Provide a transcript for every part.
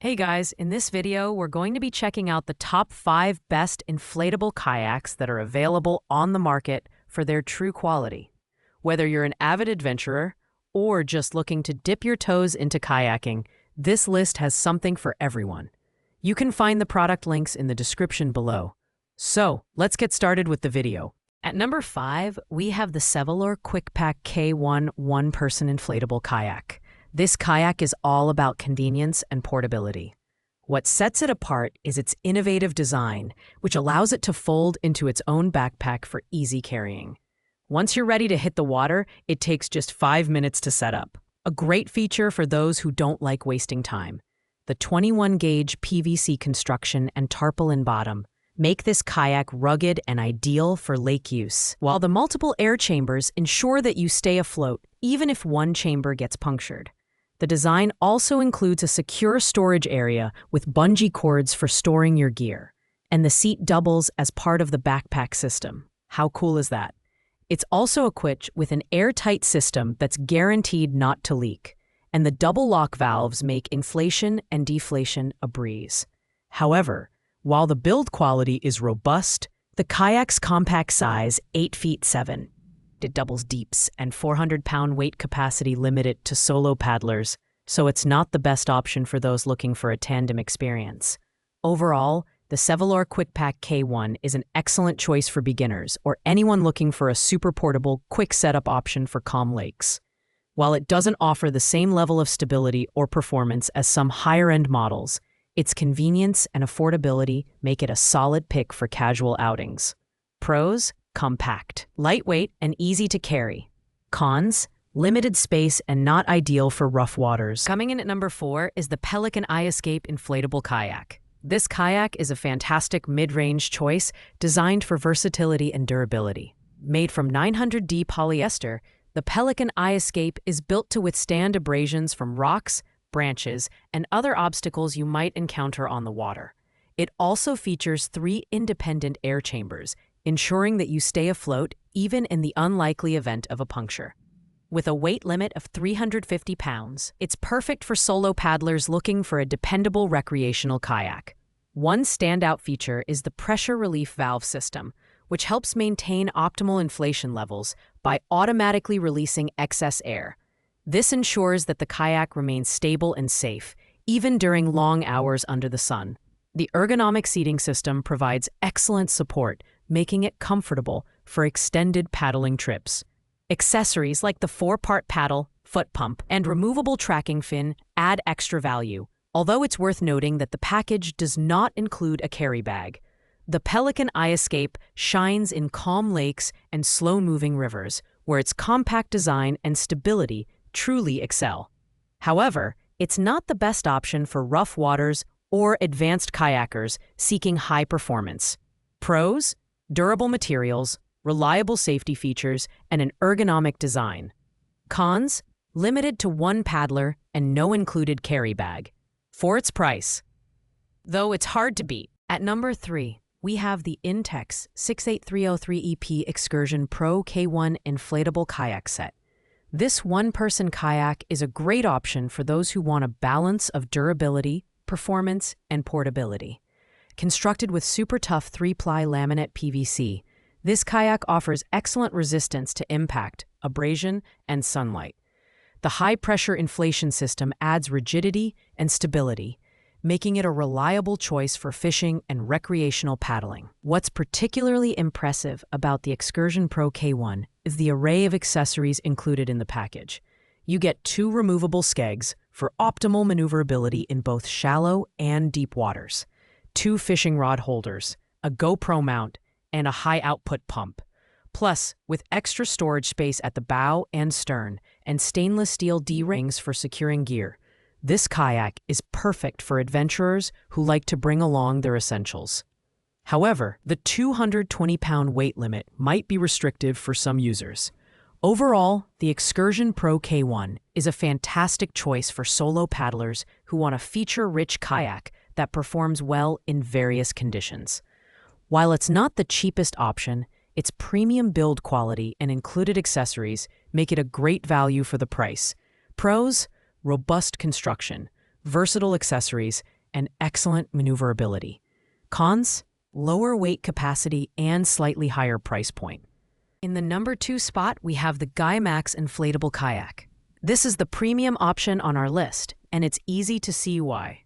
Hey guys, in this video, we're going to be checking out the top 5 best inflatable kayaks that are available on the market for their true quality. Whether you're an avid adventurer or just looking to dip your toes into kayaking, this list has something for everyone. You can find the product links in the description below. So, let's get started with the video. At number 5, we have the Sevylor QuickPak K1 one-person inflatable kayak. This kayak is all about convenience and portability. What sets it apart is its innovative design, which allows it to fold into its own backpack for easy carrying. Once you're ready to hit the water, it takes just 5 minutes to set up. A great feature for those who don't like wasting time. The 21-gauge PVC construction and tarpaulin bottom make this kayak rugged and ideal for lake use, while the multiple air chambers ensure that you stay afloat even if one chamber gets punctured. The design also includes a secure storage area with bungee cords for storing your gear, and the seat doubles as part of the backpack system. How cool is that? It's also equipped with an airtight system that's guaranteed not to leak, and the double lock valves make inflation and deflation a breeze. However, while the build quality is robust, the kayak's compact size, 8 feet 7, it doubles deeps, and 400-pound weight capacity limit it to solo paddlers, so it's not the best option for those looking for a tandem experience. Overall, the Sevylor QuickPak K1 is an excellent choice for beginners or anyone looking for a super portable, quick setup option for calm lakes. While it doesn't offer the same level of stability or performance as some higher-end models, its convenience and affordability make it a solid pick for casual outings. Pros: compact, lightweight, and easy to carry. Cons: limited space and not ideal for rough waters. Coming in at number 4 is the Pelican iESCAPE Inflatable Kayak. This kayak is a fantastic mid-range choice designed for versatility and durability. Made from 900D polyester, the Pelican iESCAPE is built to withstand abrasions from rocks, branches, and other obstacles you might encounter on the water. It also features 3 independent air chambers, ensuring that you stay afloat even in the unlikely event of a puncture. With a weight limit of 350 pounds, it's perfect for solo paddlers looking for a dependable recreational kayak. One standout feature is the pressure relief valve system, which helps maintain optimal inflation levels by automatically releasing excess air. This ensures that the kayak remains stable and safe, even during long hours under the sun. The ergonomic seating system provides excellent support, making it comfortable for extended paddling trips. Accessories like the 4-part paddle, foot pump, and removable tracking fin add extra value, although it's worth noting that the package does not include a carry bag. The Pelican iESCAPE shines in calm lakes and slow-moving rivers, where its compact design and stability truly excel. However, it's not the best option for rough waters or advanced kayakers seeking high performance. Pros: durable materials, reliable safety features, and an ergonomic design. Cons: limited to one paddler and no included carry bag. For its price, though it's hard to beat. At number 3, we have the INTEX 68303EP Excursion Pro K1 Inflatable Kayak Set. This one-person kayak is a great option for those who want a balance of durability, performance, and portability. Constructed with super tough 3-ply laminate PVC, this kayak offers excellent resistance to impact, abrasion, and sunlight. The high-pressure inflation system adds rigidity and stability, making it a reliable choice for fishing and recreational paddling. What's particularly impressive about the Excursion Pro K1 is the array of accessories included in the package. You get 2 removable skegs for optimal maneuverability in both shallow and deep waters, 2 fishing rod holders, a GoPro mount, and a high-output pump. Plus, with extra storage space at the bow and stern, and stainless steel D-rings for securing gear, this kayak is perfect for adventurers who like to bring along their essentials. However, the 220-pound weight limit might be restrictive for some users. Overall, the Excursion Pro K1 is a fantastic choice for solo paddlers who want a feature-rich kayak that performs well in various conditions. While it's not the cheapest option, its premium build quality and included accessories make it a great value for the price. Pros: robust construction, versatile accessories, and excellent maneuverability. Cons: lower weight capacity and slightly higher price point. In the number 2 spot, we have the GYMAX Inflatable Kayak. This is the premium option on our list, and it's easy to see why.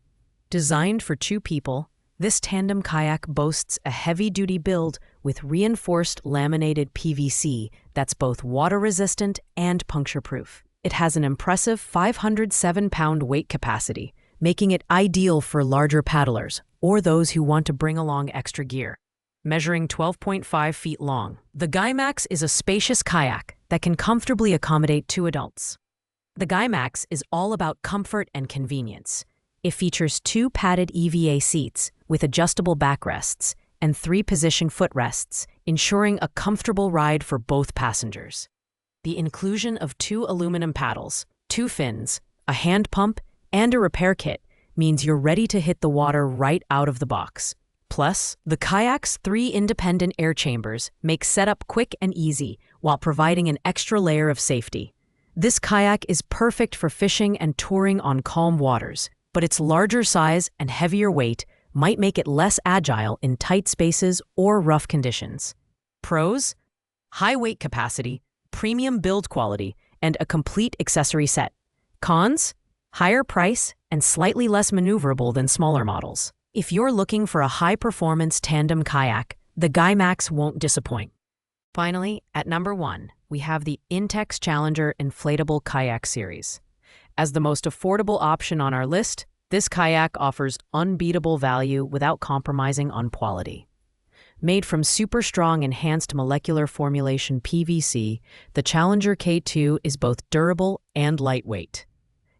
Designed for 2 people, this tandem kayak boasts a heavy-duty build with reinforced laminated PVC that's both water-resistant and puncture-proof. It has an impressive 507-pound weight capacity, making it ideal for larger paddlers or those who want to bring along extra gear. Measuring 12.5 feet long, the GYMAX is a spacious kayak that can comfortably accommodate 2 adults. The GYMAX is all about comfort and convenience. It features 2 padded EVA seats with adjustable backrests and 3 position footrests, ensuring a comfortable ride for both passengers. The inclusion of 2 aluminum paddles, 2 fins, a hand pump, and a repair kit means you're ready to hit the water right out of the box. Plus, the kayak's 3 independent air chambers make setup quick and easy while providing an extra layer of safety. This kayak is perfect for fishing and touring on calm waters, but its larger size and heavier weight might make it less agile in tight spaces or rough conditions. Pros: high weight capacity, premium build quality, and a complete accessory set. Cons: higher price and slightly less maneuverable than smaller models. If you're looking for a high-performance tandem kayak, the GYMAX won't disappoint. Finally, at number 1, we have the INTEX Challenger Inflatable Kayak series. As the most affordable option on our list, this kayak offers unbeatable value without compromising on quality. Made from super strong enhanced molecular formulation PVC, the Challenger K2 is both durable and lightweight.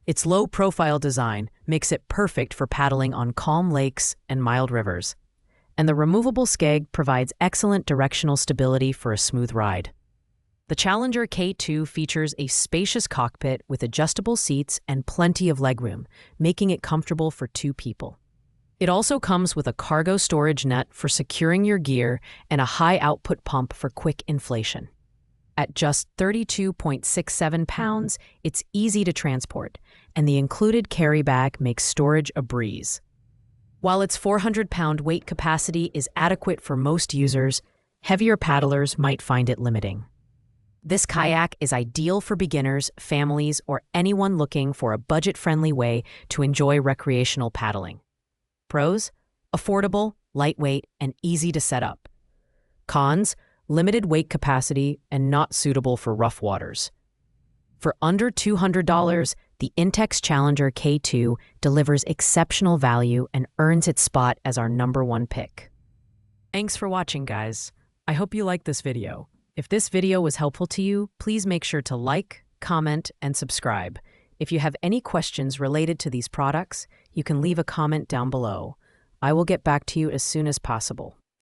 Its low-profile design makes it perfect for paddling on calm lakes and mild rivers, and the removable skeg provides excellent directional stability for a smooth ride. The Challenger K2 features a spacious cockpit with adjustable seats and plenty of legroom, making it comfortable for 2 people. It also comes with a cargo storage net for securing your gear and a high-output pump for quick inflation. At just 32.67 pounds, it's easy to transport, and the included carry bag makes storage a breeze. While its 400-pound weight capacity is adequate for most users, heavier paddlers might find it limiting. This kayak is ideal for beginners, families, or anyone looking for a budget-friendly way to enjoy recreational paddling. Pros: affordable, lightweight, and easy to set up. Cons: limited weight capacity and not suitable for rough waters. For under $200, the INTEX Challenger K2 delivers exceptional value and earns its spot as our number 1 pick. Thanks for watching, guys. I hope you liked this video. If this video was helpful to you, please make sure to like, comment, and subscribe. If you have any questions related to these products, you can leave a comment down below. I will get back to you as soon as possible.